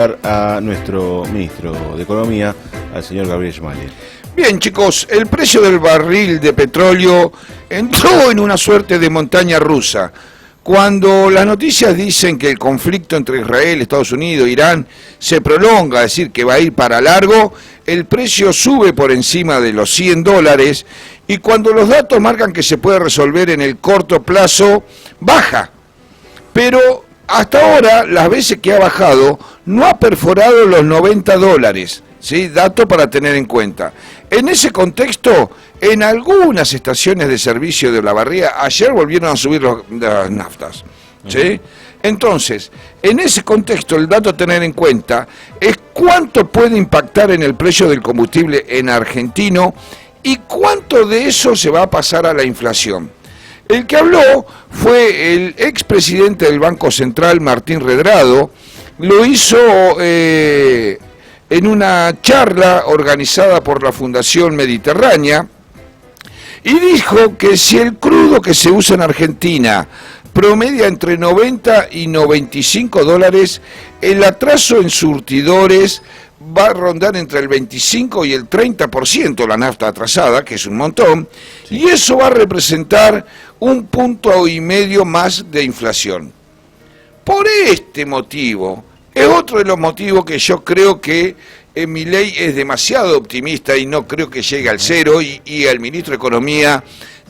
a nuestro ministro de Economía, al señor Gabriel Smale. Bien, chicos, el precio del barril de petróleo entró en una suerte de montaña rusa. Cuando las noticias dicen que el conflicto entre Israel, Estados Unidos e Irán se prolonga, es decir, que va a ir para largo, el precio sube por encima de los $100 y cuando los datos marcan que se puede resolver en el corto plazo, baja. Pero hasta ahora, las veces que ha bajado, no ha perforado los $90, ¿sí? Dato para tener en cuenta. En ese contexto, en algunas estaciones de servicio de Olavarría, ayer volvieron a subir las naftas, ¿sí? Entonces, en ese contexto, el dato a tener en cuenta es cuánto puede impactar en el precio del combustible en argentino y cuánto de eso se va a pasar a la inflación. El que habló fue el expresidente del Banco Central, Martín Redrado. Lo hizo en una charla organizada por la Fundación Mediterránea y dijo que si el crudo que se usa en Argentina promedia entre 90 y $95, el atraso en surtidores va a rondar entre el 25 y el 30% la nafta atrasada, que es un montón, sí. Y eso va a representar 1,5 puntos más de inflación. Por este motivo, es otro de los motivos que yo creo que Milei es demasiado optimista y no creo que llegue al cero, y el ministro de Economía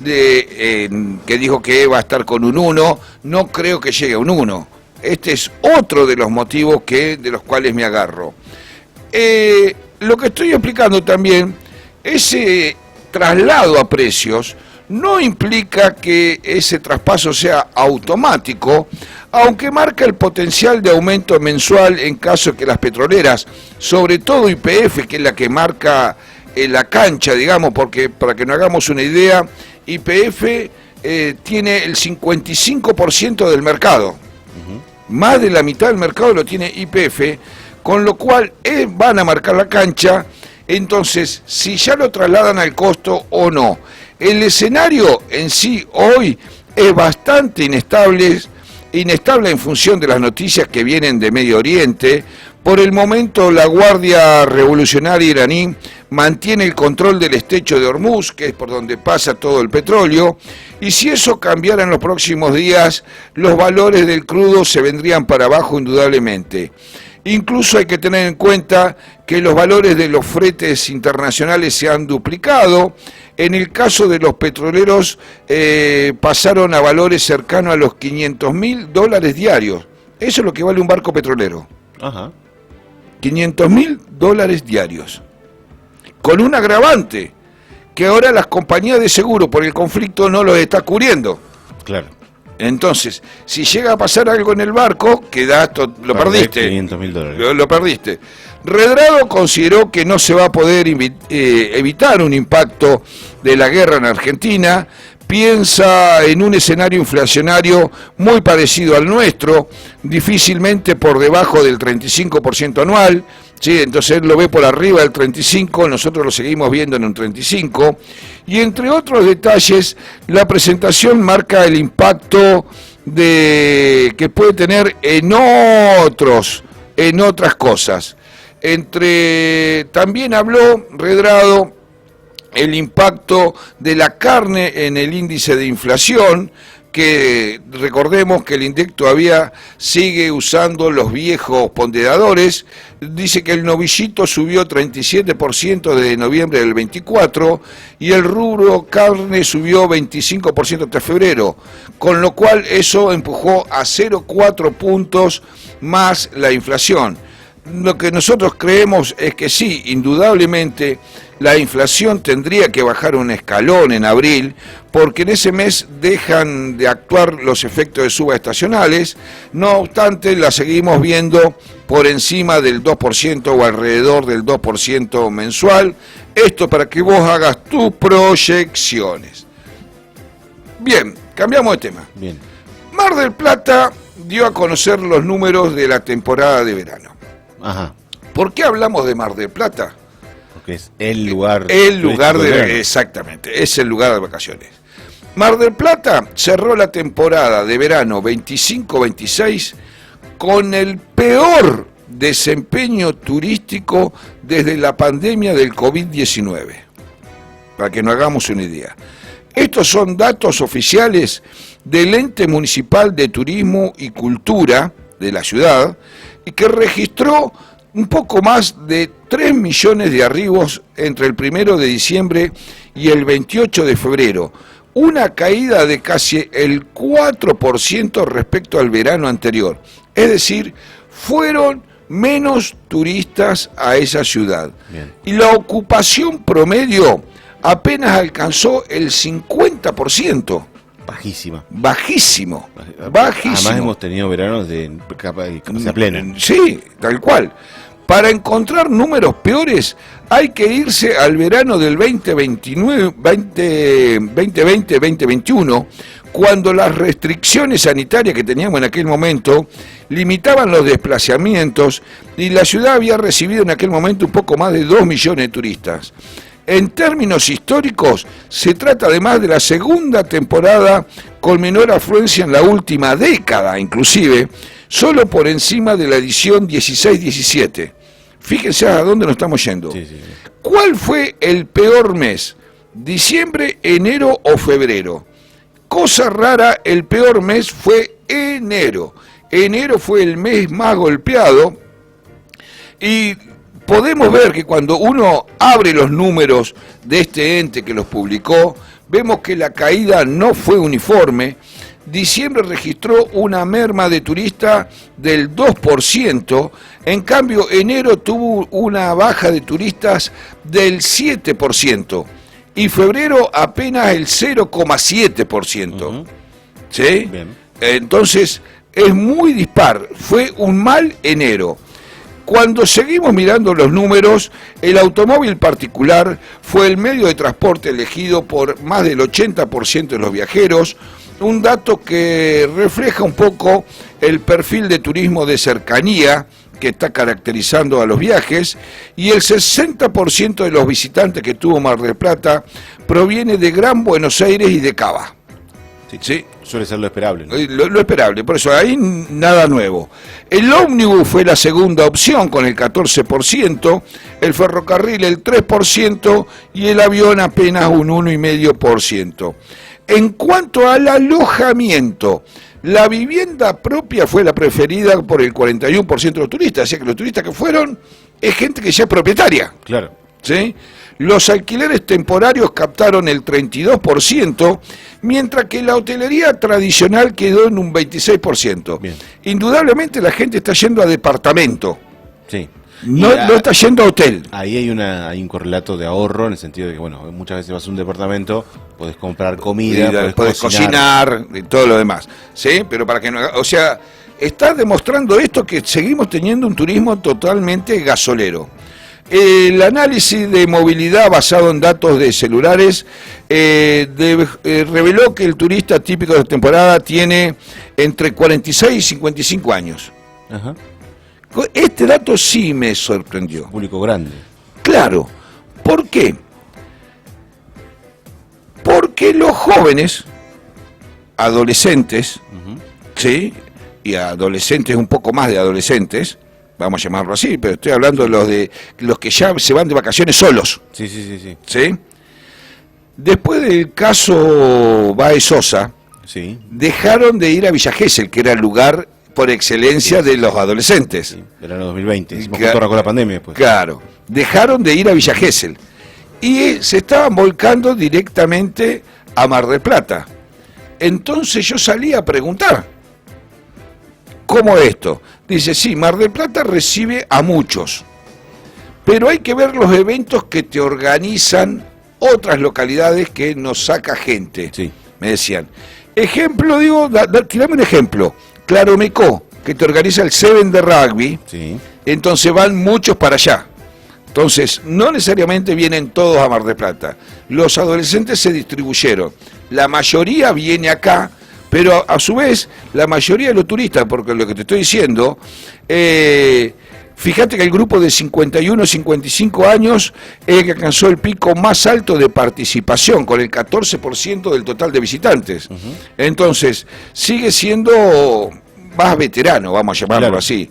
que dijo que va a estar con un 1, no creo que llegue a un 1. Este es otro de los motivos de los cuales me agarro. Lo que estoy explicando también, ese traslado a precios no implica que ese traspaso sea automático, aunque marca el potencial de aumento mensual en caso de que las petroleras, sobre todo YPF, que es la que marca la cancha, digamos, porque para que nos hagamos una idea, YPF tiene el 55% del mercado. Más de la mitad del mercado lo tiene YPF, con lo cual van a marcar la cancha. Entonces, si ya lo trasladan al costo o no. El escenario en sí hoy es bastante inestable en función de las noticias que vienen de Medio Oriente. Por el momento, la Guardia Revolucionaria iraní mantiene el control del estrecho de Hormuz, que es por donde pasa todo el petróleo, y si eso cambiara en los próximos días, los valores del crudo se vendrían para abajo indudablemente. Incluso hay que tener en cuenta que los valores de los fretes internacionales se han duplicado. En el caso de los petroleros pasaron a valores cercanos a los $500.000 diarios. Eso es lo que vale un barco petrolero. Ajá. $500.000 diarios. Con un agravante, que ahora las compañías de seguro por el conflicto no los está cubriendo. Claro. Entonces, si llega a pasar algo en el barco, lo perdiste. $500.000. Lo perdiste. Redrado consideró que no se va a poder evitar un impacto de la guerra en Argentina. Piensa en un escenario inflacionario muy parecido al nuestro, difícilmente por debajo del 35% anual. Sí, entonces él lo ve por arriba del 35, nosotros lo seguimos viendo en un 35, y entre otros detalles, la presentación marca el impacto que puede tener en otras cosas. También habló Redrado el impacto de la carne en el índice de inflación, que recordemos que el INDEC todavía sigue usando los viejos ponderadores. Dice que el novillito subió 37% desde noviembre del 24 y el rubro carne subió 25% hasta febrero, con lo cual eso empujó a 0,4 puntos más la inflación. Lo que nosotros creemos es que sí, indudablemente la inflación tendría que bajar un escalón en abril, porque en ese mes dejan de actuar los efectos de suba estacionales. No obstante, la seguimos viendo por encima del 2% o alrededor del 2% mensual. Esto para que vos hagas tus proyecciones. Bien, cambiamos de tema. Bien. Mar del Plata dio a conocer los números de la temporada de verano. Ajá. ¿Por qué hablamos de Mar del Plata? Porque es el lugar. Exactamente, es el lugar de vacaciones. Mar del Plata cerró la temporada de verano 25-26 con el peor desempeño turístico desde la pandemia del COVID-19, para que nos hagamos una idea. Estos son datos oficiales del Ente Municipal de Turismo y Cultura de la ciudad, y que registró un poco más de 3 millones de arribos entre el 1 de diciembre y el 28 de febrero, una caída de casi el 4% respecto al verano anterior. Es decir, fueron menos turistas a esa ciudad. Bien. Y la ocupación promedio apenas alcanzó el 50%. Bajísima. Bajísimo, Además bajísimo. hemos tenido veranos de capacidad plena. Sí, tal cual. Para encontrar números peores hay que irse al verano del 2020-2021, cuando las restricciones sanitarias que teníamos en aquel momento limitaban los desplazamientos y la ciudad había recibido en aquel momento un poco más de 2 millones de turistas. En términos históricos, se trata además de la segunda temporada con menor afluencia en la última década, inclusive, solo por encima de la edición 16-17. Fíjense a dónde nos estamos yendo. Sí, sí, sí. ¿Cuál fue el peor mes? ¿Diciembre, enero o febrero? Cosa rara, el peor mes fue enero. Enero fue el mes más golpeado y podemos ver que cuando uno abre los números de este ente que los publicó, vemos que la caída no fue uniforme. Diciembre registró una merma de turistas del 2%, en cambio enero tuvo una baja de turistas del 7%, y febrero apenas el 0,7%. ¿Sí? Bien. Entonces, es muy dispar, fue un mal enero. Cuando seguimos mirando los números, el automóvil particular fue el medio de transporte elegido por más del 80% de los viajeros, un dato que refleja un poco el perfil de turismo de cercanía que está caracterizando a los viajes, y el 60% de los visitantes que tuvo Mar del Plata proviene de Gran Buenos Aires y de Cava. ¿Sí? Suele ser lo esperable, ¿no? Lo esperable, por eso ahí nada nuevo. El ómnibus fue la segunda opción con el 14%, el ferrocarril el 3% y el avión apenas un 1,5%. En cuanto al alojamiento, la vivienda propia fue la preferida por el 41% de los turistas, así que los turistas que fueron es gente que ya es propietaria. Claro. ¿Sí? Los alquileres temporarios captaron el 32%, mientras que la hotelería tradicional quedó en un 26%. Bien. Indudablemente la gente está yendo a departamento, Sí. no está yendo a hotel. Ahí hay un correlato de ahorro, en el sentido de que, bueno, muchas veces vas a un departamento, podés comprar comida, Podés cocinar y todo lo demás. ¿Sí? Pero para que no, o sea, está demostrando esto que seguimos teniendo un turismo totalmente gasolero. El análisis de movilidad basado en datos de celulares reveló que el turista típico de temporada tiene entre 46 y 55 años. Ajá. Este dato sí me sorprendió. Público grande. Claro. ¿Por qué? Porque los jóvenes, adolescentes, ¿sí? Y adolescentes, un poco más de adolescentes, vamos a llamarlo así, pero estoy hablando de los que ya se van de vacaciones solos. Sí, sí, sí, sí. ¿Sí? Después del caso Baez Sosa, Sí. dejaron de ir a Villa Gesell, que era el lugar por excelencia de los adolescentes. Sí. Verano 2020. Hicimos Claro. cotorra con la pandemia después. Claro, dejaron de ir a Villa Gesell y se estaban volcando directamente a Mar del Plata. Entonces yo salí a preguntar, ¿cómo esto? Dice, sí, Mar del Plata recibe a muchos, pero hay que ver los eventos que te organizan otras localidades que nos saca gente. Sí. Me decían. Ejemplo, digo, tirame un ejemplo. Claromecó, que te organiza el Seven de rugby, Sí. entonces van muchos para allá. Entonces, no necesariamente vienen todos a Mar del Plata. Los adolescentes se distribuyeron. La mayoría viene acá, pero a su vez, la mayoría de los turistas, porque lo que te estoy diciendo, fíjate que el grupo de 51 a 55 años es el que alcanzó el pico más alto de participación, con el 14% del total de visitantes. Entonces, sigue siendo más veterano, vamos a llamarlo Claro. así.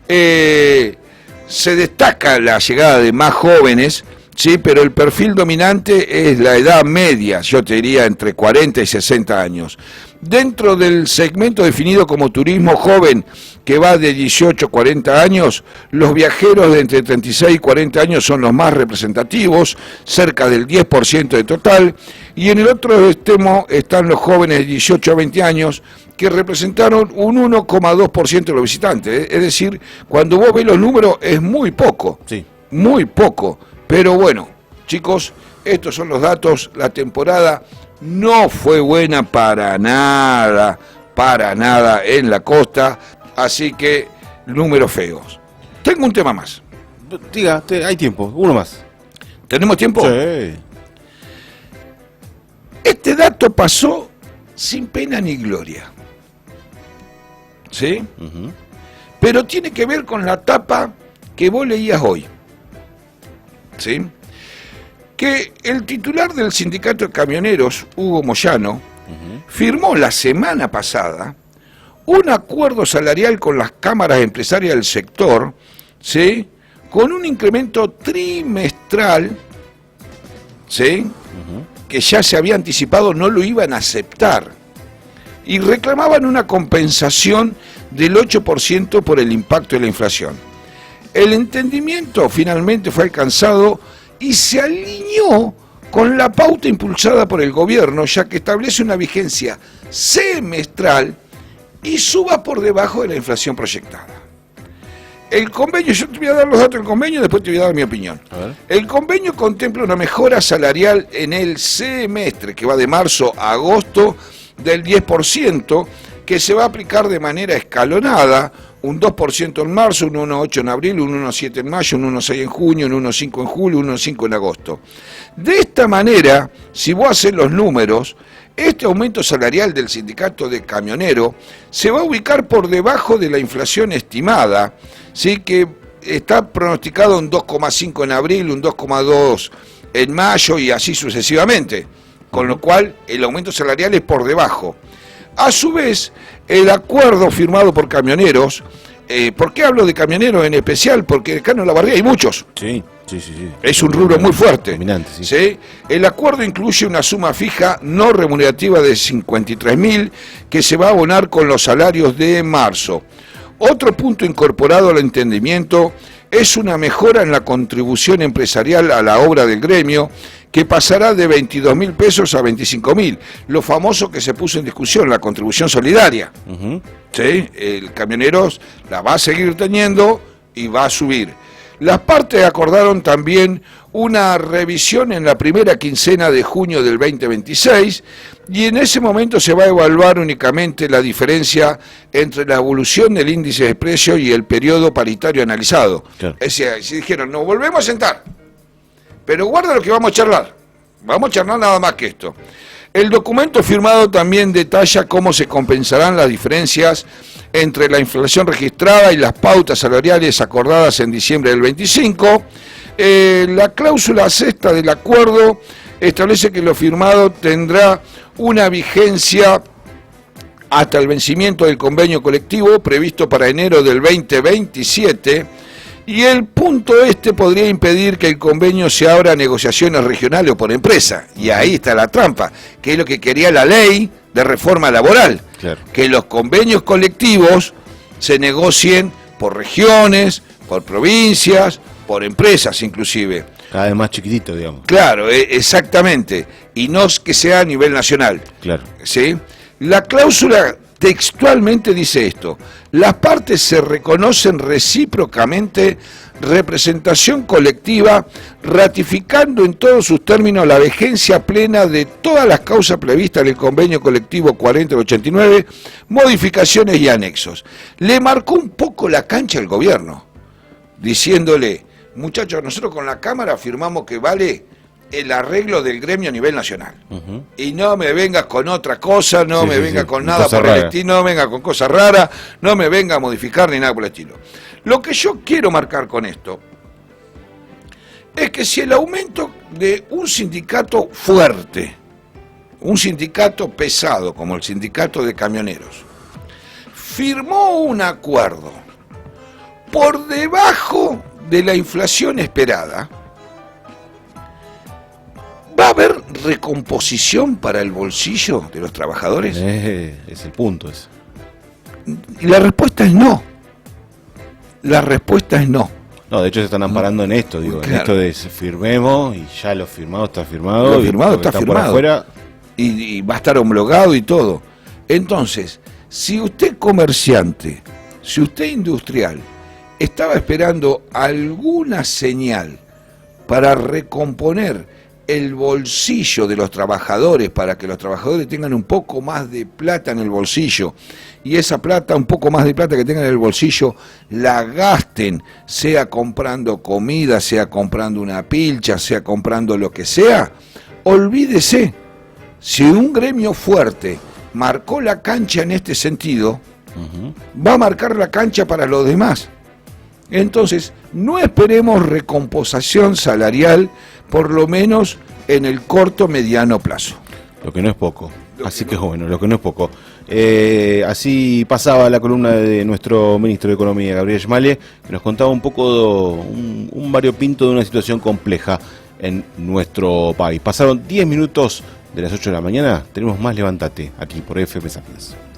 Se destaca la llegada de más jóvenes, sí, pero el perfil dominante es la edad media, yo te diría entre 40 y 60 años. Dentro del segmento definido como turismo joven, que va de 18 a 40 años, los viajeros de entre 36 y 40 años son los más representativos, cerca del 10% de total, y en el otro extremo están los jóvenes de 18 a 20 años, que representaron un 1,2% de los visitantes. Es decir, cuando vos ves los números es muy poco, Sí. muy poco. Pero bueno, chicos, estos son los datos. La temporada no fue buena para nada en la costa, así que números feos. Tengo un tema más. Diga, hay tiempo, uno más. ¿Tenemos tiempo? Sí. Este dato pasó sin pena ni gloria. ¿Sí? Ujú. Pero tiene que ver con la tapa que vos leías hoy. ¿Sí? Que el titular del sindicato de camioneros, Hugo Moyano, firmó la semana pasada un acuerdo salarial con las cámaras empresarias del sector, ¿sí? Con un incremento trimestral, ¿sí? Que ya se había anticipado no lo iban a aceptar, y reclamaban una compensación del 8% por el impacto de la inflación. El entendimiento finalmente fue alcanzado y se alineó con la pauta impulsada por el gobierno, ya que establece una vigencia semestral y suba por debajo de la inflación proyectada. El convenio, yo te voy a dar los datos del convenio, después te voy a dar mi opinión. A ver. El convenio contempla una mejora salarial en el semestre, que va de marzo a agosto, del 10%, que se va a aplicar de manera escalonada, un 2% en marzo, un 1,8% en abril, un 1,7% en mayo, un 1,6% en junio, un 1,5% en julio, un 1,5% en agosto. De esta manera, si vos haces los números, este aumento salarial del sindicato de camioneros se va a ubicar por debajo de la inflación estimada, ¿sí? Que está pronosticado un 2,5% en abril, un 2,2% en mayo y así sucesivamente, con lo cual el aumento salarial es por debajo. A su vez, el acuerdo firmado por camioneros, ¿por qué hablo de camioneros en especial? Porque acá en Olavarría hay muchos. Sí. Es un rubro muy fuerte. Dominante, sí. ¿Sí? El acuerdo incluye una suma fija no remunerativa de 53.000 que se va a abonar con los salarios de marzo. Otro punto incorporado al entendimiento es una mejora en la contribución empresarial a la obra del gremio, que pasará de 22.000 pesos a 25.000, lo famoso que se puso en discusión, la contribución solidaria. ¿Sí? El camioneros la va a seguir teniendo y va a subir. Las partes acordaron también una revisión en la primera quincena de junio del 2026 y en ese momento se va a evaluar únicamente la diferencia entre la evolución del índice de precios y el periodo paritario analizado. Claro. Es decir, si dijeron, nos volvemos a sentar, pero guarda lo que vamos a charlar. Vamos a charlar nada más que esto. El documento firmado también detalla cómo se compensarán las diferencias entre la inflación registrada y las pautas salariales acordadas en diciembre del 25. La cláusula sexta del acuerdo establece que lo firmado tendrá una vigencia hasta el vencimiento del convenio colectivo previsto para enero del 2027. Y el punto este podría impedir que el convenio se abra a negociaciones regionales o por empresa. Y ahí está la trampa, que es lo que quería la ley de reforma laboral. Claro. Que los convenios colectivos se negocien por regiones, por provincias, por empresas inclusive. Cada vez más chiquitito, digamos. Claro, exactamente. Y no que sea a nivel nacional. Claro. ¿Sí? La cláusula textualmente dice esto: las partes se reconocen recíprocamente representación colectiva, ratificando en todos sus términos la vigencia plena de todas las causas previstas en el convenio colectivo 40 del 89, modificaciones y anexos. Le marcó un poco la cancha al gobierno, diciéndole, muchachos, nosotros con la Cámara firmamos que vale el arreglo del gremio a nivel nacional. Y no me vengas con otra cosa, no me venga con nada cosa por el rara. estilo, no venga con cosas raras, no me venga a modificar ni nada por el estilo. Lo que yo quiero marcar con esto es que si el aumento de un sindicato fuerte, un sindicato pesado como el sindicato de camioneros, firmó un acuerdo por debajo de la inflación esperada, ¿va a haber recomposición para el bolsillo de los trabajadores? Es el punto ese. Y la respuesta es no. La respuesta es no. No, de hecho se están amparando en esto, digo, Claro. en esto de firmemos y ya lo firmado está firmado. Lo firmado y lo que está por firmado. afuera, Y va a estar homologado y todo. Entonces, si usted comerciante, si usted industrial, estaba esperando alguna señal para recomponer el bolsillo de los trabajadores, para que los trabajadores tengan un poco más de plata en el bolsillo, y esa plata, un poco más de plata que tengan en el bolsillo, la gasten, sea comprando comida, sea comprando una pilcha, sea comprando lo que sea, olvídese, si un gremio fuerte marcó la cancha en este sentido, va a marcar la cancha para los demás. Entonces, no esperemos recomposición salarial, por lo menos en el corto mediano plazo. lo que no es poco. Así que bueno, lo que no es poco. Así pasaba la columna de nuestro ministro de Economía, Gabriel Schmale, que nos contaba un poco, un variopinto de una situación compleja en nuestro país. Pasaron 10 minutos de las 8 de la mañana, tenemos más Levántate, aquí por FM Sapiens.